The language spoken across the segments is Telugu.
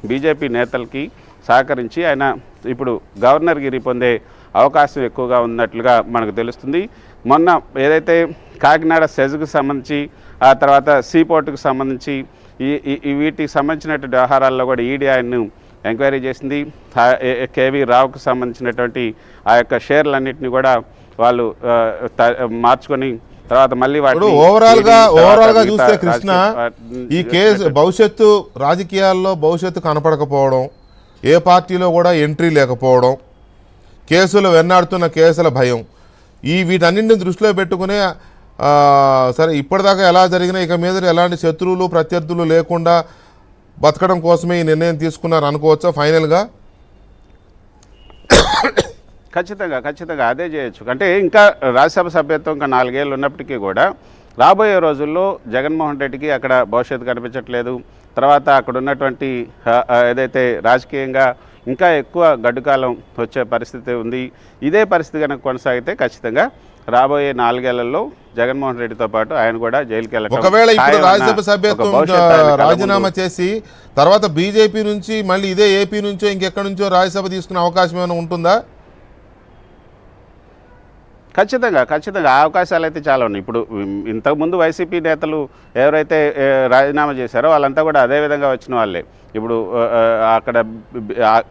బీజేపీ నేతలకి సహకరించి ఆయన ఇప్పుడు గవర్నర్గిరి పొందే అవకాశం ఎక్కువగా ఉన్నట్లుగా మనకు తెలుస్తుంది. మొన్న ఏదైతే కాకినాడ సెజ్కు సంబంధించి ఆ తర్వాత సీపోర్టుకు సంబంధించి వీటికి సంబంధించినటువంటి వ్యవహారాల్లో కూడా ఈడీ ఆయన్ను ఎంక్వైరీ చేసింది. కేవీ రావుకు సంబంధించినటువంటి ఆ యొక్క షేర్లన్నింటినీ కూడా వాళ్ళు మార్చుకొని తర్వాత మళ్ళీ ఓవరాల్ గా చూస్తే కృష్ణ ఈ కేసు భవిష్యత్తు రాజకీయాల్లో భవిష్యత్తు కనపడకపోవడం, ఏ పార్టీలో కూడా ఎంట్రీ లేకపోవడం, కేసులు వెన్నాడుతున్న కేసుల భయం, వీటన్నింటిని దృష్టిలో పెట్టుకునే సరే ఇప్పటిదాకా ఎలా జరిగినా ఇక మీద ఎలాంటి శత్రువులు ప్రత్యర్థులు లేకుండా బతకడం కోసమే ఈ నిర్ణయం తీసుకున్నారు అనుకోవచ్చా ఫైనల్గా? ఖచ్చితంగా అదే చేయొచ్చు. అంటే ఇంకా రాజ్యసభ సభ్యత్వం ఇంకా 4 ఏళ్ళు ఉన్నప్పటికీ కూడా రాబోయే రోజుల్లో జగన్మోహన్ రెడ్డికి అక్కడ భవిష్యత్తు కనిపించట్లేదు. తర్వాత అక్కడ ఉన్నటువంటి ఏదైతే రాజకీయంగా ఇంకా ఎక్కువ గడ్డుకాలం వచ్చే పరిస్థితి ఉంది. ఇదే పరిస్థితి కనుక కొనసాగితే ఖచ్చితంగా రాబోయే 4 ఏళ్లలో జగన్మోహన్ రెడ్డితో పాటు ఆయన కూడా జైలుకి వెళ్ళాలి. ఒకవేళ ఇప్పుడు రాజ్యసభ సభ్యత్వం రాజీనామా చేసి తర్వాత బీజేపీ నుంచి మళ్ళీ ఇదే ఏపీ నుంచో ఇంకెక్కడి నుంచో రాజ్యసభ తీసుకునే అవకాశం ఏమైనా ఉంటుందా? ఖచ్చితంగా ఆ అవకాశాలు అయితే చాలా ఉన్నాయి. ఇప్పుడు ఇంతకుముందు వైసీపీ నేతలు ఎవరైతే రాజీనామా చేశారో వాళ్ళంతా కూడా అదే విధంగా వచ్చిన వాళ్ళే. ఇప్పుడు అక్కడ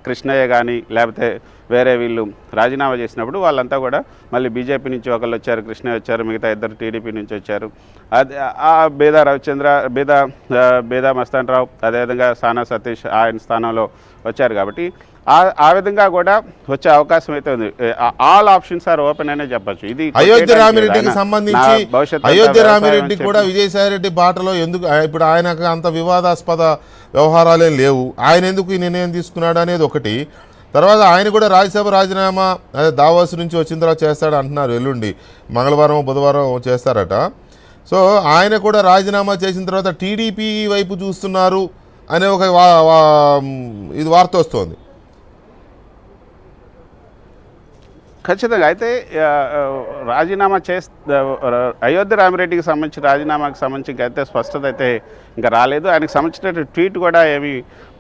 కృష్ణయ్య కానీ లేకపోతే వేరే వీళ్ళు రాజీనామా చేసినప్పుడు వాళ్ళంతా కూడా మళ్ళీ బీజేపీ నుంచి ఒకళ్ళు వచ్చారు, కృష్ణయ్య వచ్చారు, మిగతా 2 టీడీపీ నుంచి వచ్చారు. బేదా రవిచంద్ర, బేదా మస్తాన్ రావు, అదేవిధంగా సానా సతీష్ ఆయన స్థానంలో వచ్చారు. కాబట్టి ఆ విధంగా కూడా వచ్చే అవకాశం అయితే ఉంది. ఆల్ ఆప్షన్స్ ఆర్ ఓపెన్ అనే చెప్పచ్చు. ఇది అయోధ్య రామిరెడ్డికి సంబంధించి అయోధ్య రామిరెడ్డి కూడా విజయసాయి రెడ్డి బాటలో ఎందుకు ఇప్పుడు ఆయనకు అంత వివాదాస్పద వ్యవహారాలే లేవు, ఆయన ఎందుకు ఈ నిర్ణయం తీసుకున్నాడు అనేది ఒకటి. తర్వాత ఆయన కూడా రాజ్యసభ రాజీనామా దావోస్ నుంచి వచ్చిన తర్వాత చేస్తాడు అంటున్నారు. ఎల్లుండి మంగళవారం బుధవారం చేస్తారట. సో ఆయన కూడా రాజీనామా చేసిన తర్వాత టీడీపీ వైపు చూస్తున్నారు అనే ఒక ఇది వార్త వస్తోంది. ఖచ్చితంగా అయితే రాజీనామా అయోధ్య రామిరెడ్డికి సంబంధించి రాజీనామాకి సంబంధించి అయితే స్పష్టత అయితే ఇంకా రాలేదు. ఆయనకు సంబంధించిన ట్వీట్ కూడా ఏమి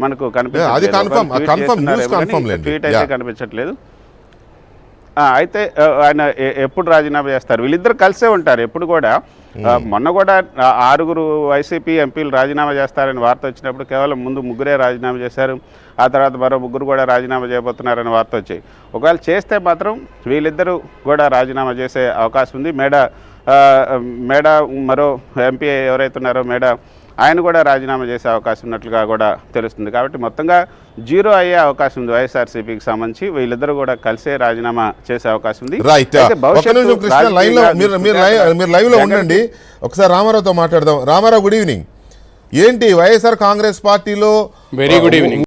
మనకు ట్వీట్ అయితే కనిపించట్లేదు. అయితే ఆయన ఎప్పుడు రాజీనామా చేస్తారు? వీళ్ళిద్దరు కలిసే ఉంటారు ఎప్పుడు కూడా. మొన్న కూడా 6 వైసీపీ ఎంపీలు రాజీనామా చేస్తారని వార్త వచ్చినప్పుడు కేవలం ముందు 3 రాజీనామా చేశారు. ఆ తర్వాత మరో 3 కూడా రాజీనామా చేయబోతున్నారని వార్త వచ్చాయి. ఒకవేళ చేస్తే మాత్రం వీళ్ళిద్దరూ కూడా రాజీనామా చేసే అవకాశం ఉంది. మేడా మరో ఎంపీ ఎవరైతే ఉన్నారో మేడా ఆయన కూడా రాజీనామా చేసే అవకాశం ఉన్నట్లుగా కూడా తెలుస్తుంది. కాబట్టి మొత్తంగా 0 అయ్యే అవకాశం ఉంది వైఎస్ఆర్సీపీకి సంబంధించి. వీళ్ళిద్దరూ కూడా కలిసే రాజీనామా చేసే అవకాశం ఉంది. మీరు లైవ్ లో ఉండండి, ఒకసారి రామారావుతో మాట్లాడదాం. Ramarao, good evening. ఏంటి వైఎస్ఆర్ కాంగ్రెస్ పార్టీలో? Very good evening.